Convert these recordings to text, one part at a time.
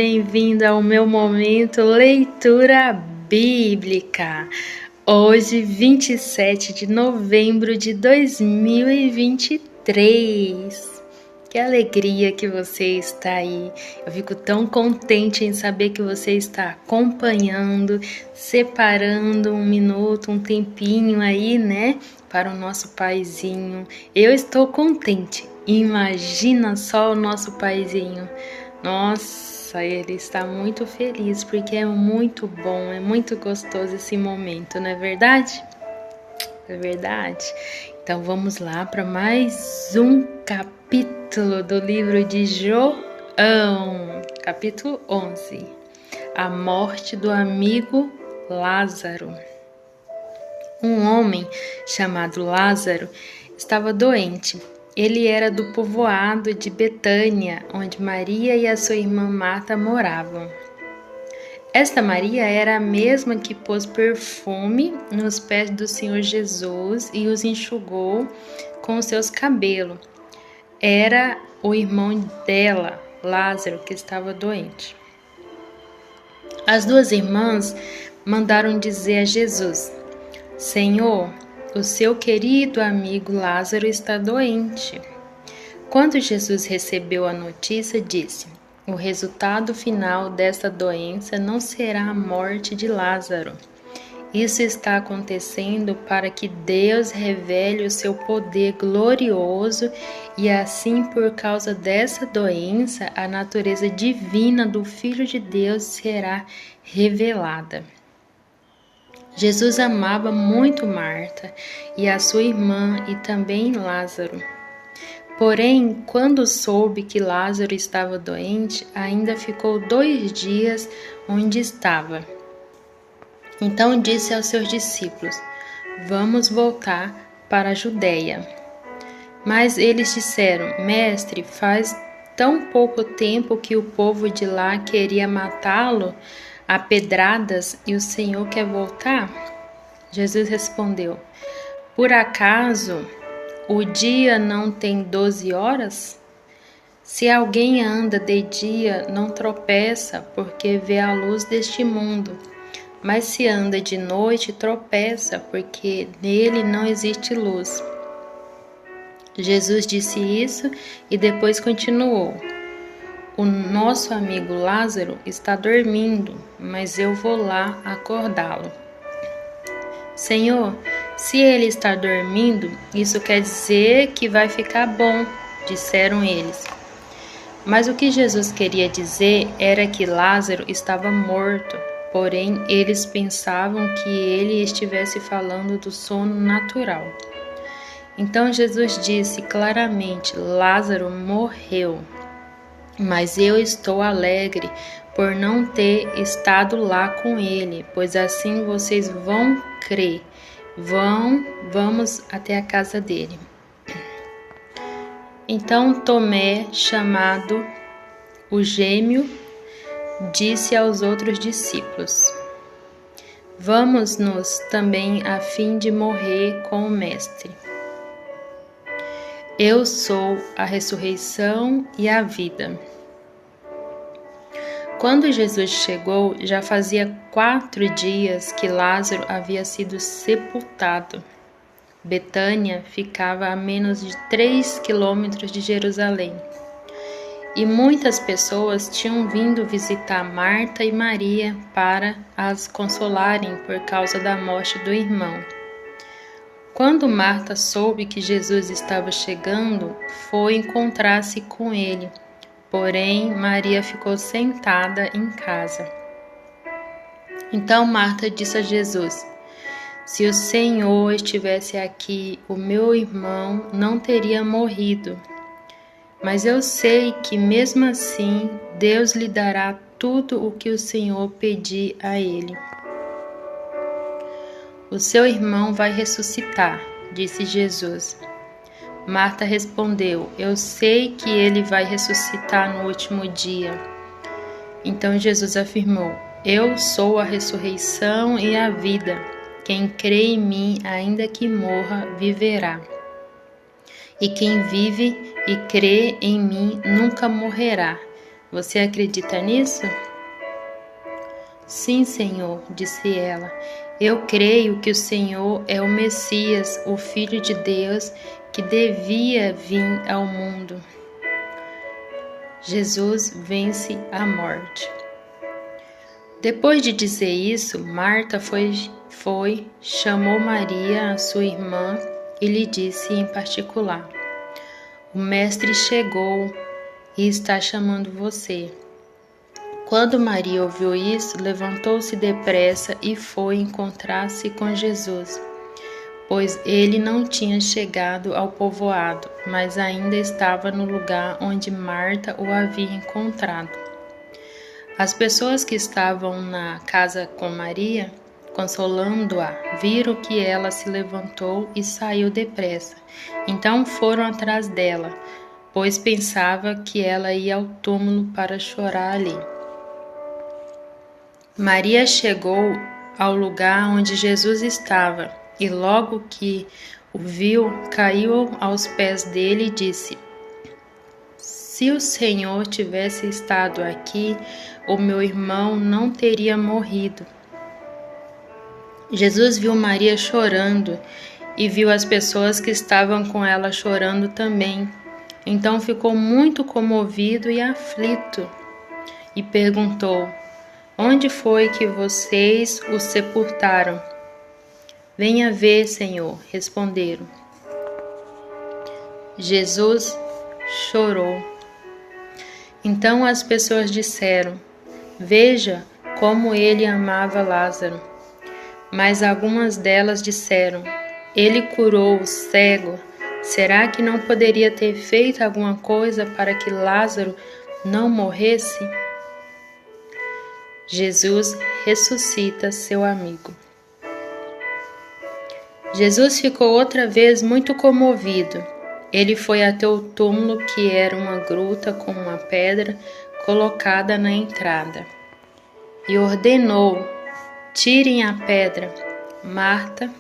bem-vindo ao meu momento leitura bíblica. Hoje, 27 de novembro de 2023. Que alegria que você está aí. Eu fico tão contente em saber que você está acompanhando, separando um minuto, um tempinho aí, né, para o nosso paizinho. Eu estou contente. Imagina só o nosso paizinho. Nossa, ele está muito feliz porque é muito bom, é muito gostoso esse momento, não é verdade? É verdade. Então vamos lá para mais um capítulo do livro de João, capítulo 11. A morte do amigo Lázaro. Um homem chamado Lázaro estava doente. Ele era do povoado de Betânia, onde Maria e a sua irmã Marta moravam. Esta Maria era a mesma que pôs perfume nos pés do Senhor Jesus e os enxugou com os seus cabelos. Era o irmão dela, Lázaro, que estava doente. As duas irmãs mandaram dizer a Jesus: Senhor, o seu querido amigo Lázaro está doente. Quando Jesus recebeu a notícia, disse: o resultado final desta doença não será a morte de Lázaro. Isso está acontecendo para que Deus revele o seu poder glorioso e assim, por causa dessa doença, a natureza divina do Filho de Deus será revelada. Jesus amava muito Marta e a sua irmã e também Lázaro. Porém, quando soube que Lázaro estava doente, ainda ficou 2 dias onde estava. Então disse aos seus discípulos: Vamos voltar para a Judeia. Mas eles disseram: Mestre, faz tão pouco tempo que o povo de lá queria matá-lo a pedradas e o Senhor quer voltar? Jesus respondeu: Por acaso o dia não tem 12 horas? Se alguém anda de dia, não tropeça, porque vê a luz deste mundo. Mas se anda de noite, tropeça, porque nele não existe luz. Jesus disse isso e depois continuou: O nosso amigo Lázaro está dormindo, mas eu vou lá acordá-lo. Senhor, se ele está dormindo, isso quer dizer que vai ficar bom, disseram eles. Mas o que Jesus queria dizer era que Lázaro estava morto, porém eles pensavam que ele estivesse falando do sono natural. Então Jesus disse claramente: Lázaro morreu, mas eu estou alegre por não ter estado lá com ele, pois assim vocês vão crer. Vamos até a casa dele. Então Tomé, chamado o gêmeo, disse aos outros discípulos: Vamos-nos também a fim de morrer com o Mestre. Eu sou a ressurreição e a vida. Quando Jesus chegou, já fazia 4 dias que Lázaro havia sido sepultado. Betânia ficava a menos de 3 quilômetros de Jerusalém. E muitas pessoas tinham vindo visitar Marta e Maria para as consolarem por causa da morte do irmão. Quando Marta soube que Jesus estava chegando, foi encontrar-se com ele. Porém, Maria ficou sentada em casa. Então Marta disse a Jesus: Se o Senhor estivesse aqui, o meu irmão não teria morrido. Mas eu sei que mesmo assim, Deus lhe dará tudo o que o Senhor pedir a ele. O seu irmão vai ressuscitar, disse Jesus. Marta respondeu: Eu sei que ele vai ressuscitar no último dia. Então Jesus afirmou: Eu sou a ressurreição e a vida. Quem crê em mim, ainda que morra, viverá. E quem vive e crê em mim nunca morrerá. Você acredita nisso? Sim, Senhor, disse ela. Eu creio que o Senhor é o Messias, o Filho de Deus, que devia vir ao mundo. Jesus vence a morte. Depois de dizer isso, Marta foi, chamou Maria, a sua irmã, e lhe disse em particular: O Mestre chegou e está chamando você. Quando Maria ouviu isso, levantou-se depressa e foi encontrar-se com Jesus, pois ele não tinha chegado ao povoado, mas ainda estava no lugar onde Marta o havia encontrado. As pessoas que estavam na casa com Maria, consolando-a, viram que ela se levantou e saiu depressa. Então foram atrás dela, pois pensava que ela ia ao túmulo para chorar ali. Maria chegou ao lugar onde Jesus estava e logo que o viu, caiu aos pés dele e disse: Se o Senhor tivesse estado aqui, o meu irmão não teria morrido. Jesus viu Maria chorando e viu as pessoas que estavam com ela chorando também. Então ficou muito comovido e aflito e perguntou: Onde foi que vocês o sepultaram? Venha ver, Senhor, responderam. Jesus chorou. Então as pessoas disseram: Veja como ele amava Lázaro. Mas algumas delas disseram: Ele curou o cego. Será que não poderia ter feito alguma coisa para que Lázaro não morresse? Jesus ressuscita seu amigo. Jesus ficou outra vez muito comovido. Ele foi até o túmulo, que era uma gruta com uma pedra colocada na entrada, e ordenou: Tirem a pedra. Marta,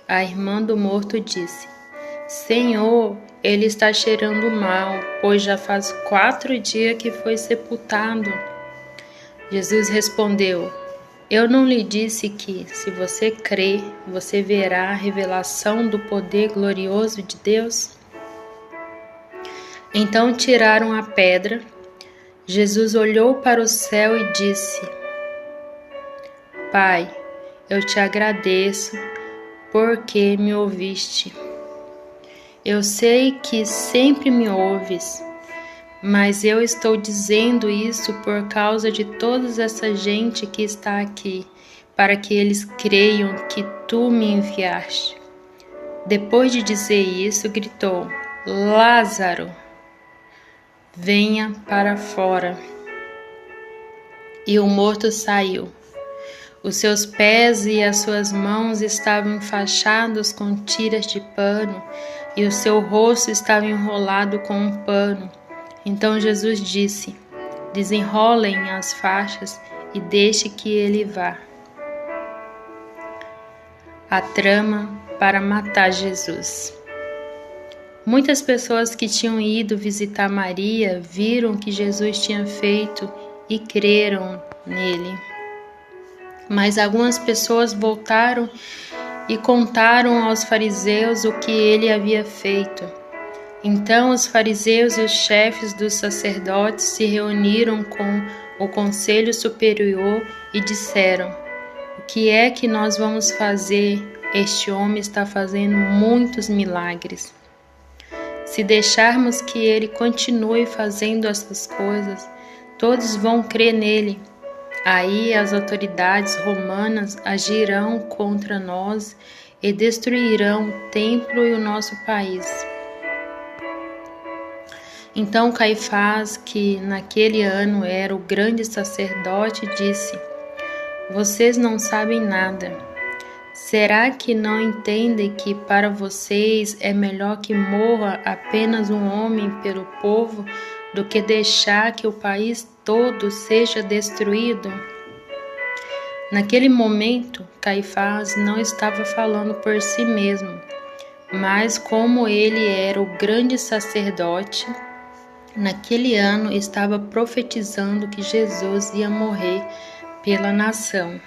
a irmã do morto, disse: Senhor, ele está cheirando mal, pois já faz 4 dias que foi sepultado. Jesus respondeu: Eu não lhe disse que, se você crer, você verá a revelação do poder glorioso de Deus? Então tiraram a pedra. Jesus olhou para o céu e disse: Pai, eu te agradeço porque me ouviste. Eu sei que sempre me ouves, mas eu estou dizendo isso por causa de toda essa gente que está aqui, para que eles creiam que tu me enviaste. Depois de dizer isso, gritou: Lázaro, venha para fora. E o morto saiu. Os seus pés e as suas mãos estavam enfaixados com tiras de pano, e o seu rosto estava enrolado com um pano. Então Jesus disse: Desenrolem as faixas e deixe que ele vá. A trama para matar Jesus. Muitas pessoas que tinham ido visitar Maria viram o que Jesus tinha feito e creram nele. Mas algumas pessoas voltaram e contaram aos fariseus o que ele havia feito. Então os fariseus e os chefes dos sacerdotes se reuniram com o conselho superior e disseram: O que é que nós vamos fazer? Este homem está fazendo muitos milagres. Se deixarmos que ele continue fazendo essas coisas, todos vão crer nele. Aí as autoridades romanas agirão contra nós e destruirão o templo e o nosso país. Então Caifás, que naquele ano era o grande sacerdote, disse: Vocês não sabem nada. Será que não entendem que para vocês é melhor que morra apenas um homem pelo povo do que deixar que o país todo seja destruído? Naquele momento, Caifás não estava falando por si mesmo, mas como ele era o grande sacerdote, naquele ano estava profetizando que Jesus ia morrer pela nação.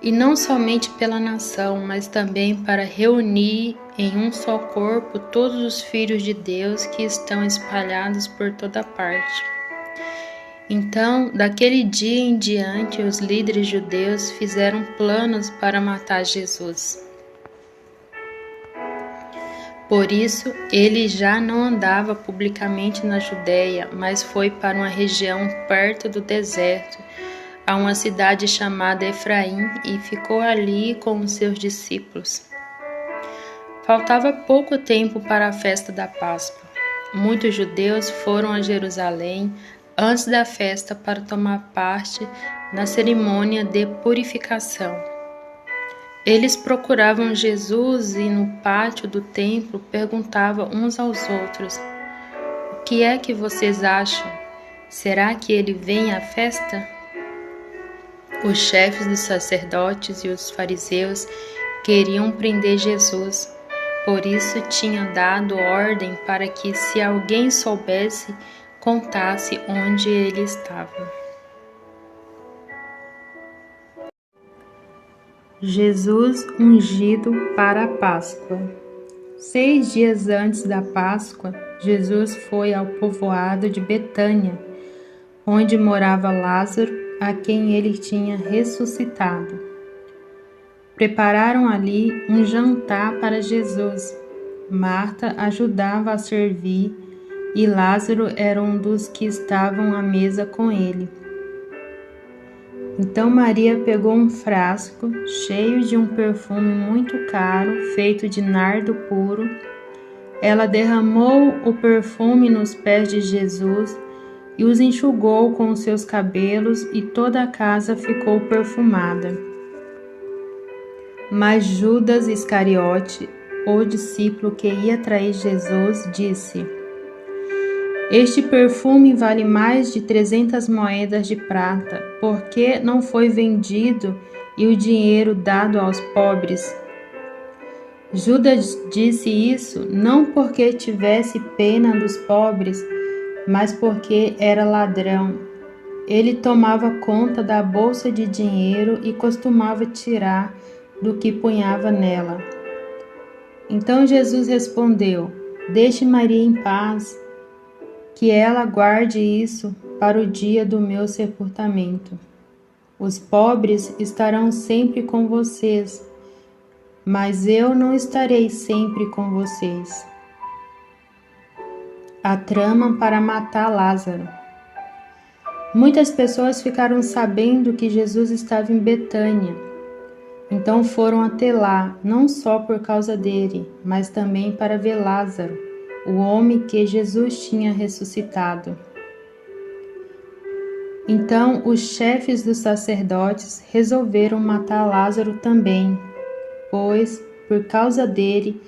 E não somente pela nação, mas também para reunir em um só corpo todos os filhos de Deus que estão espalhados por toda parte. Então, daquele dia em diante, os líderes judeus fizeram planos para matar Jesus. Por isso, ele já não andava publicamente na Judéia, mas foi para uma região perto do deserto, a uma cidade chamada Efraim, e ficou ali com os seus discípulos. Faltava pouco tempo para a festa da Páscoa. Muitos judeus foram a Jerusalém antes da festa para tomar parte na cerimônia de purificação. Eles procuravam Jesus e no pátio do templo perguntavam uns aos outros: "O que é que vocês acham? Será que ele vem à festa?" Os chefes dos sacerdotes e os fariseus queriam prender Jesus, por isso tinham dado ordem para que, se alguém soubesse, contasse onde ele estava. Jesus ungido para a Páscoa. 6 dias antes da Páscoa, Jesus foi ao povoado de Betânia, onde morava Lázaro, a quem ele tinha ressuscitado. Prepararam ali um jantar para Jesus. Marta ajudava a servir e Lázaro era um dos que estavam à mesa com ele. Então Maria pegou um frasco cheio de um perfume muito caro, feito de nardo puro. Ela derramou o perfume nos pés de Jesus e os enxugou com os seus cabelos, e toda a casa ficou perfumada. Mas Judas Iscariote, o discípulo que ia trair Jesus, disse: "Este perfume vale mais de 300 moedas de prata. Por que não foi vendido e o dinheiro dado aos pobres?" Judas disse isso não porque tivesse pena dos pobres, mas porque era ladrão. Ele tomava conta da bolsa de dinheiro e costumava tirar do que punhava nela. Então Jesus respondeu: "Deixe Maria em paz, que ela guarde isso para o dia do meu sepultamento. Os pobres estarão sempre com vocês, mas eu não estarei sempre com vocês." A trama para matar Lázaro. Muitas pessoas ficaram sabendo que Jesus estava em Betânia. Então foram até lá, não só por causa dele, mas também para ver Lázaro, o homem que Jesus tinha ressuscitado. Então os chefes dos sacerdotes resolveram matar Lázaro também, pois, por causa dele,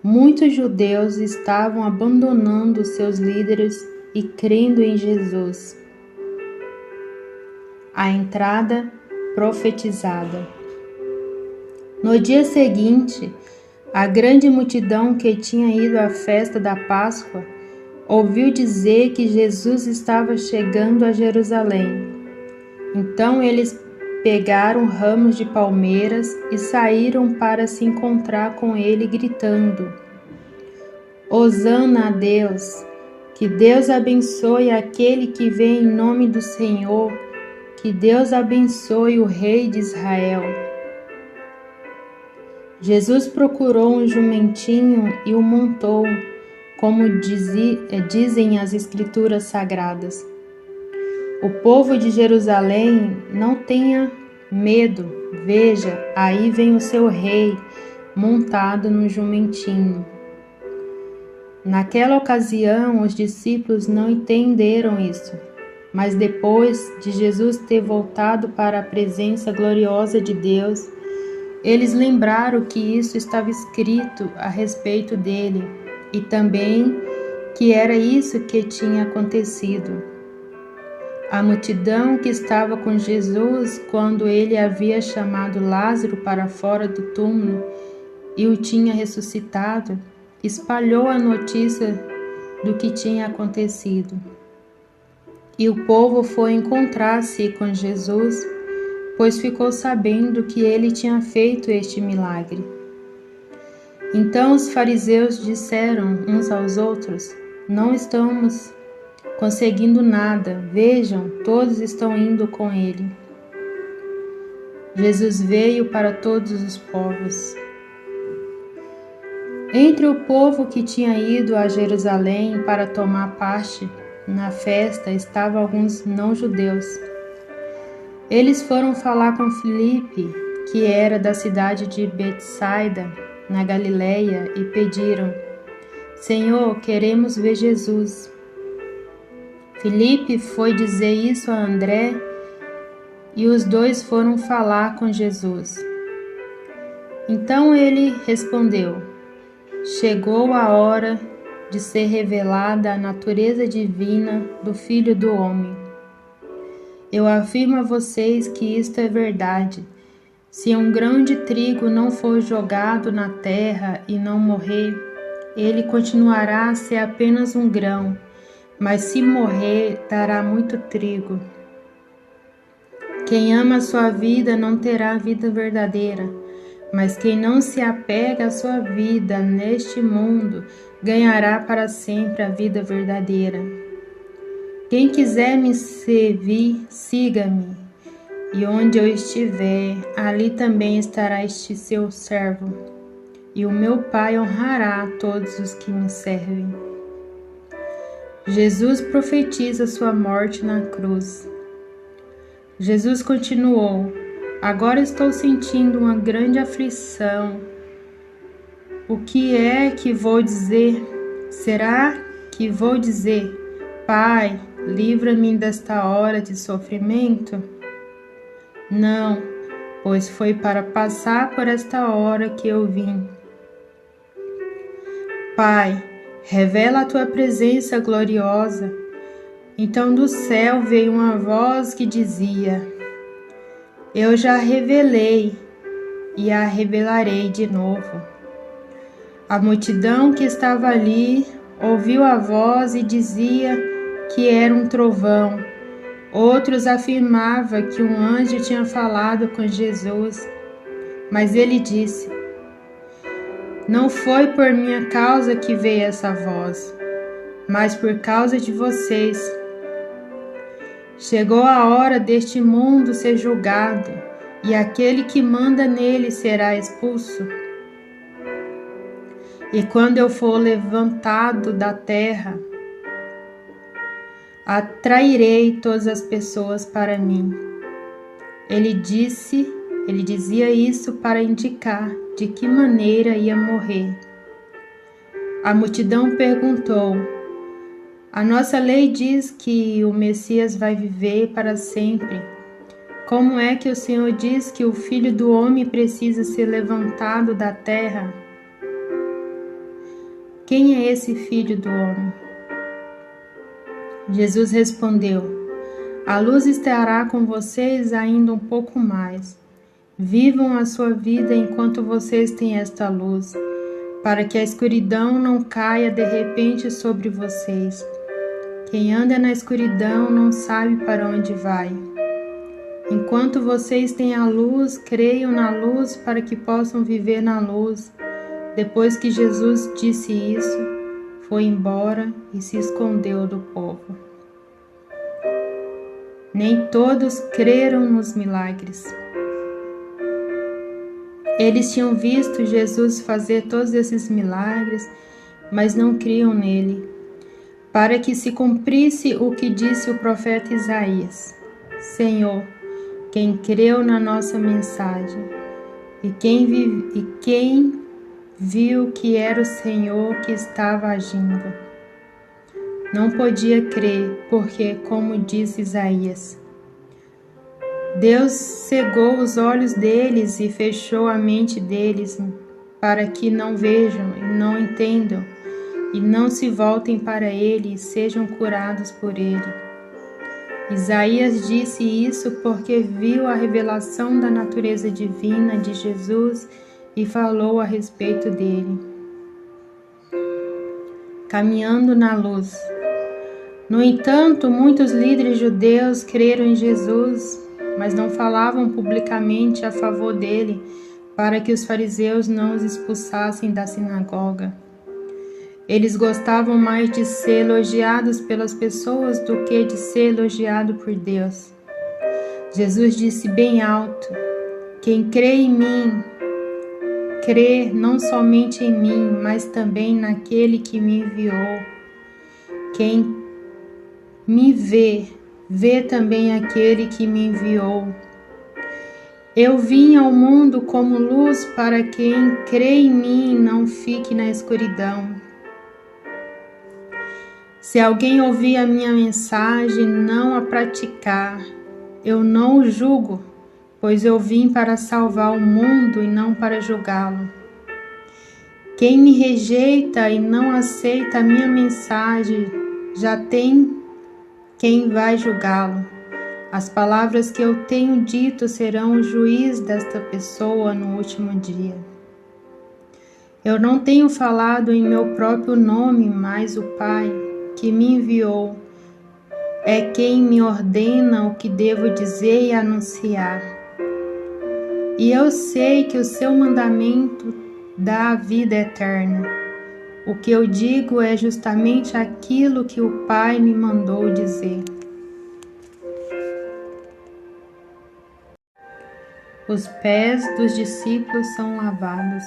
muitos judeus estavam abandonando seus líderes e crendo em Jesus. A entrada profetizada. No dia seguinte, a grande multidão que tinha ido à festa da Páscoa ouviu dizer que Jesus estava chegando a Jerusalém. Então eles pegaram ramos de palmeiras e saíram para se encontrar com ele, gritando: "Hosana a Deus! Que Deus abençoe aquele que vem em nome do Senhor! Que Deus abençoe o Rei de Israel!" Jesus procurou um jumentinho e o montou, como dizem as Escrituras Sagradas. O povo de Jerusalém, não tenha medo, veja, aí vem o seu rei, montado no jumentinho. Naquela ocasião, os discípulos não entenderam isso, mas depois de Jesus ter voltado para a presença gloriosa de Deus, eles lembraram que isso estava escrito a respeito dele e também que era isso que tinha acontecido. A multidão que estava com Jesus quando ele havia chamado Lázaro para fora do túmulo e o tinha ressuscitado, espalhou a notícia do que tinha acontecido. E o povo foi encontrar-se com Jesus, pois ficou sabendo que ele tinha feito este milagre. Então os fariseus disseram uns aos outros: não estamos conseguindo nada, vejam, todos estão indo com ele. Jesus veio para todos os povos. Entre o povo que tinha ido a Jerusalém para tomar parte na festa estavam alguns não-judeus. Eles foram falar com Filipe, que era da cidade de Betsaida, na Galileia, e pediram: Senhor, queremos ver Jesus. Filipe foi dizer isso a André, e os dois foram falar com Jesus. Então ele respondeu: chegou a hora de ser revelada a natureza divina do Filho do Homem. Eu afirmo a vocês que isto é verdade. Se um grão de trigo não for jogado na terra e não morrer, ele continuará a ser apenas um grão, mas se morrer, dará muito trigo. Quem ama a sua vida não terá vida verdadeira, mas quem não se apega à sua vida neste mundo, ganhará para sempre a vida verdadeira. Quem quiser me servir, siga-me, e onde eu estiver, ali também estará este seu servo, e o meu Pai honrará todos os que me servem. Jesus profetiza sua morte na cruz. Jesus continuou: agora estou sentindo uma grande aflição. O que é que vou dizer? Será que vou dizer: Pai, livra-me desta hora de sofrimento? Não, pois foi para passar por esta hora que eu vim. Pai, revela a tua presença gloriosa. Então do céu veio uma voz que dizia: eu já revelei e a revelarei de novo. A multidão que estava ali ouviu a voz e dizia que era um trovão. Outros afirmavam que um anjo tinha falado com Jesus. Mas ele disse: não foi por minha causa que veio essa voz, mas por causa de vocês. Chegou a hora deste mundo ser julgado, e aquele que manda nele será expulso. E quando eu for levantado da terra, atrairei todas as pessoas para mim. Ele dizia isso para indicar de que maneira ia morrer. A multidão perguntou: a nossa lei diz que o Messias vai viver para sempre. Como é que o Senhor diz que o Filho do Homem precisa ser levantado da terra? Quem é esse Filho do Homem? Jesus respondeu: a luz estará com vocês ainda um pouco mais. Vivam a sua vida enquanto vocês têm esta luz, para que a escuridão não caia de repente sobre vocês. Quem anda na escuridão não sabe para onde vai. Enquanto vocês têm a luz, creiam na luz para que possam viver na luz. Depois que Jesus disse isso, foi embora e se escondeu do povo. Nem todos creram nos milagres. Eles tinham visto Jesus fazer todos esses milagres, mas não criam nele, para que se cumprisse o que disse o profeta Isaías: Senhor, quem creu na nossa mensagem, e quem viu que era o Senhor que estava agindo. Não podia crer, porque, como disse Isaías, Deus cegou os olhos deles e fechou a mente deles, para que não vejam e não entendam, e não se voltem para ele e sejam curados por ele. Isaías disse isso porque viu a revelação da natureza divina de Jesus e falou a respeito dele. caminhando na luz. No entanto, muitos líderes judeus creram em Jesus, mas não falavam publicamente a favor dele, para que os fariseus não os expulsassem da sinagoga. Eles gostavam mais de ser elogiados pelas pessoas do que de ser elogiado por Deus. Jesus disse bem alto: quem crê em mim, crê não somente em mim, mas também naquele que me enviou. Quem me vê, vê também aquele que me enviou. Eu vim ao mundo como luz para quem crê em mim não fique na escuridão. Se alguém ouvir a minha mensagem e não a praticar, eu não o julgo, pois eu vim para salvar o mundo e não para julgá-lo. Quem me rejeita e não aceita a minha mensagem, já tem quem vai julgá-lo. As palavras que eu tenho dito serão o juiz desta pessoa no último dia. Eu não tenho falado em meu próprio nome, mas o Pai, que me enviou, é quem me ordena o que devo dizer e anunciar. E eu sei que o seu mandamento dá a vida eterna. O que eu digo é justamente aquilo que o Pai me mandou dizer. Os pés dos discípulos são lavados.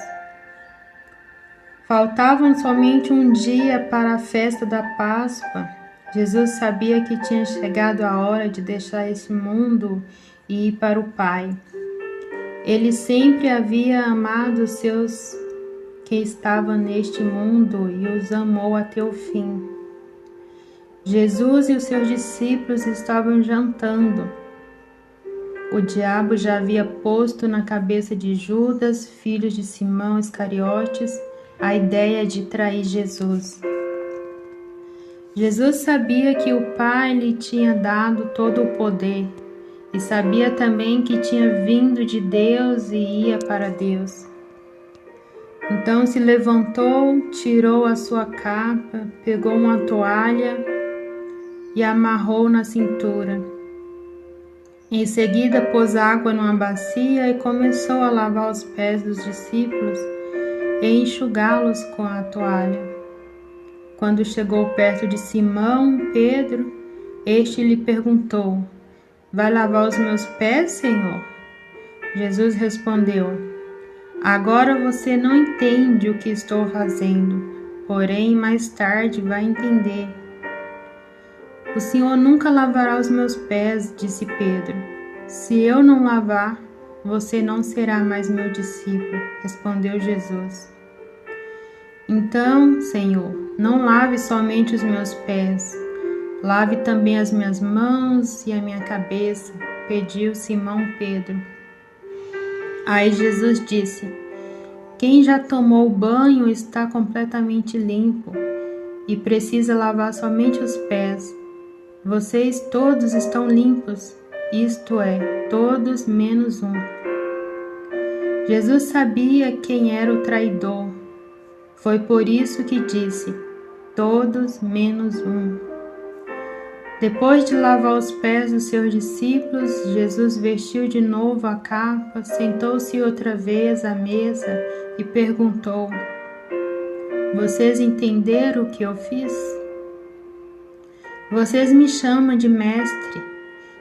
Faltavam somente um dia para a festa da Páscoa. Jesus sabia que tinha chegado a hora de deixar esse mundo e ir para o Pai. Ele sempre havia amado os seus que estavam neste mundo e os amou até o fim. Jesus e os seus discípulos estavam jantando. O diabo já havia posto na cabeça de Judas, filho de Simão Iscariotes, a ideia de trair Jesus. Jesus sabia que o Pai lhe tinha dado todo o poder e sabia também que tinha vindo de Deus e ia para Deus. Então se levantou, tirou a sua capa, pegou uma toalha e amarrou na cintura. Em seguida pôs água numa bacia e começou a lavar os pés dos discípulos e enxugá-los com a toalha. Quando chegou perto de Simão, Pedro, este lhe perguntou: vai lavar os meus pés, Senhor? Jesus respondeu: agora você não entende o que estou fazendo, porém mais tarde vai entender. O Senhor nunca lavará os meus pés, disse Pedro. Se eu não lavar, você não será mais meu discípulo, respondeu Jesus. Então, Senhor, não lave somente os meus pés, lave também as minhas mãos e a minha cabeça, pediu Simão Pedro. Aí Jesus disse: quem já tomou banho está completamente limpo e precisa lavar somente os pés. Vocês todos estão limpos, isto é, todos menos um. Jesus sabia quem era o traidor. Foi por isso que disse: todos menos um. Depois de lavar os pés dos seus discípulos, Jesus vestiu de novo a capa, sentou-se outra vez à mesa e perguntou: vocês entenderam o que eu fiz? Vocês me chamam de mestre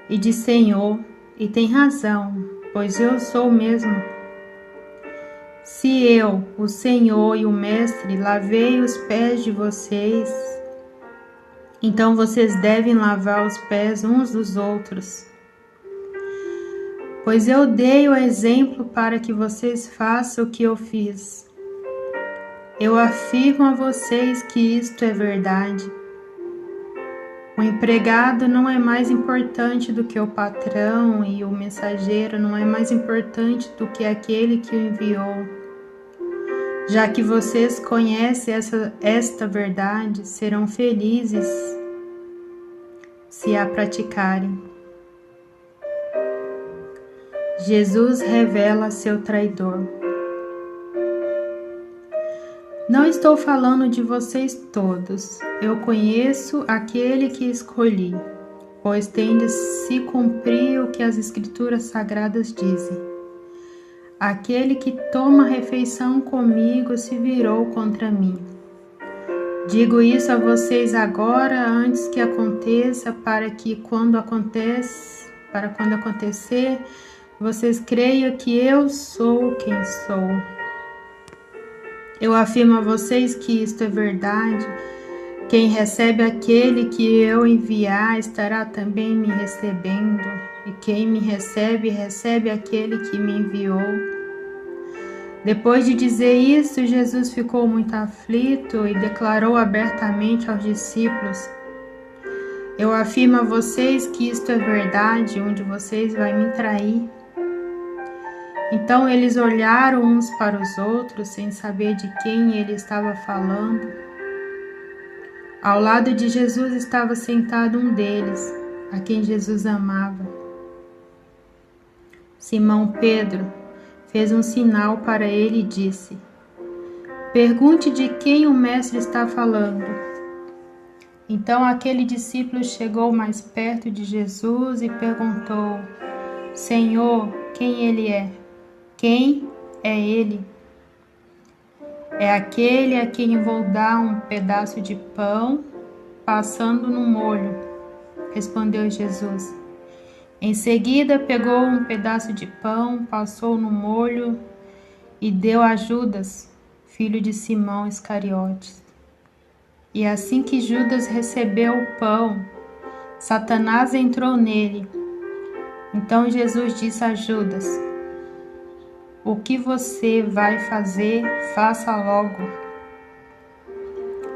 e de Senhor, e têm razão, pois eu sou o mesmo. Se eu, o Senhor e o Mestre, lavei os pés de vocês, então vocês devem lavar os pés uns dos outros. Pois eu dei o exemplo para que vocês façam o que eu fiz. Eu afirmo a vocês que isto é verdade. O empregado não é mais importante do que o patrão e o mensageiro não é mais importante do que aquele que o enviou. Já que vocês conhecem esta verdade, serão felizes se a praticarem. Jesus revela seu traidor. Não estou falando de vocês todos. Eu conheço aquele que escolhi, pois tem de se cumprir o que as Escrituras Sagradas dizem. Aquele que toma refeição comigo se virou contra mim. Digo isso a vocês agora, antes que aconteça, para quando acontecer, vocês creiam que eu sou quem sou. Eu afirmo a vocês que isto é verdade. Quem recebe aquele que eu enviar estará também me recebendo, e quem me recebe, recebe aquele que me enviou. Depois de dizer isso, Jesus ficou muito aflito e declarou abertamente aos discípulos: Eu afirmo a vocês que isto é verdade, um de vocês vai me trair. Então eles olharam uns para os outros, sem saber de quem ele estava falando. Ao lado de Jesus estava sentado um deles, a quem Jesus amava. Simão Pedro fez um sinal para ele e disse: Pergunte de quem o mestre está falando. Então aquele discípulo chegou mais perto de Jesus e perguntou: Senhor, quem ele é? Quem é ele? É aquele a quem vou dar um pedaço de pão passando no molho, respondeu Jesus. Em seguida pegou um pedaço de pão, passou no molho e deu a Judas, filho de Simão Iscariotes. E assim que Judas recebeu o pão, Satanás entrou nele. Então Jesus disse a Judas: O que você vai fazer, faça logo.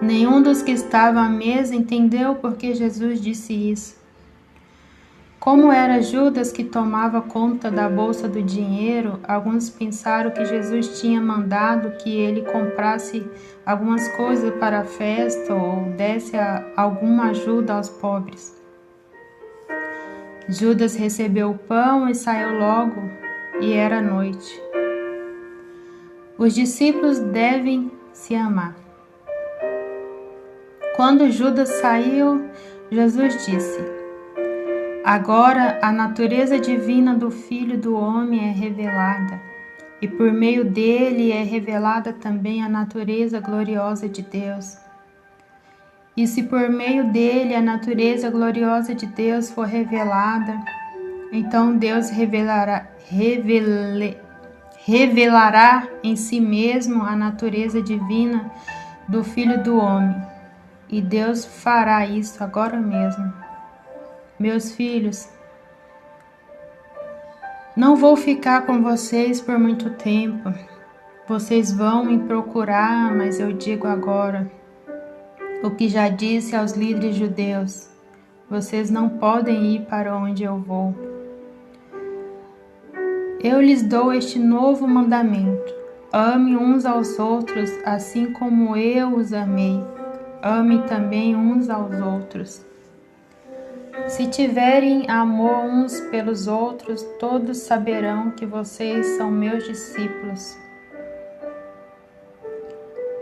Nenhum dos que estavam à mesa entendeu por que Jesus disse isso. Como era Judas que tomava conta da bolsa do dinheiro, alguns pensaram que Jesus tinha mandado que ele comprasse algumas coisas para a festa ou desse alguma ajuda aos pobres. Judas recebeu o pão e saiu logo, e era noite. Os discípulos devem se amar. Quando Judas saiu, Jesus disse: Agora a natureza divina do Filho do Homem é revelada, e por meio dele é revelada também a natureza gloriosa de Deus. E se por meio dele a natureza gloriosa de Deus for revelada, então Deus revelará em si mesmo a natureza divina do Filho do Homem, e Deus fará isso agora mesmo. Meus filhos, não vou ficar com vocês por muito tempo. Vocês vão me procurar, mas eu digo agora o que já disse aos líderes judeus: vocês não podem ir para onde eu vou. Eu lhes dou este novo mandamento: ame uns aos outros, assim como eu os amei. Ame também uns aos outros. Se tiverem amor uns pelos outros, todos saberão que vocês são meus discípulos.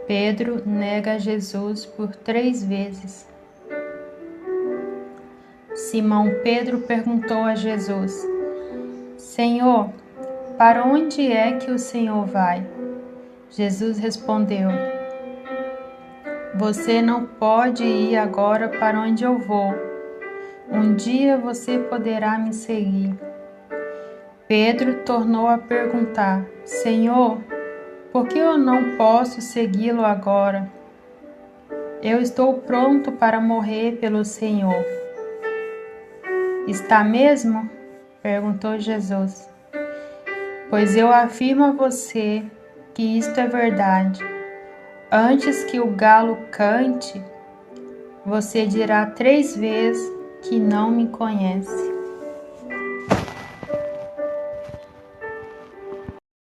Pedro nega Jesus por 3 vezes. Simão Pedro perguntou a Jesus: Senhor, para onde é que o Senhor vai? Jesus respondeu: Você não pode ir agora para onde eu vou. Um dia você poderá me seguir. Pedro tornou a perguntar: Senhor, por que eu não posso segui-lo agora? Eu estou pronto para morrer pelo Senhor. Está mesmo? Perguntou Jesus. Pois eu afirmo a você que isto é verdade. Antes que o galo cante, você dirá 3 vezes que não me conhece.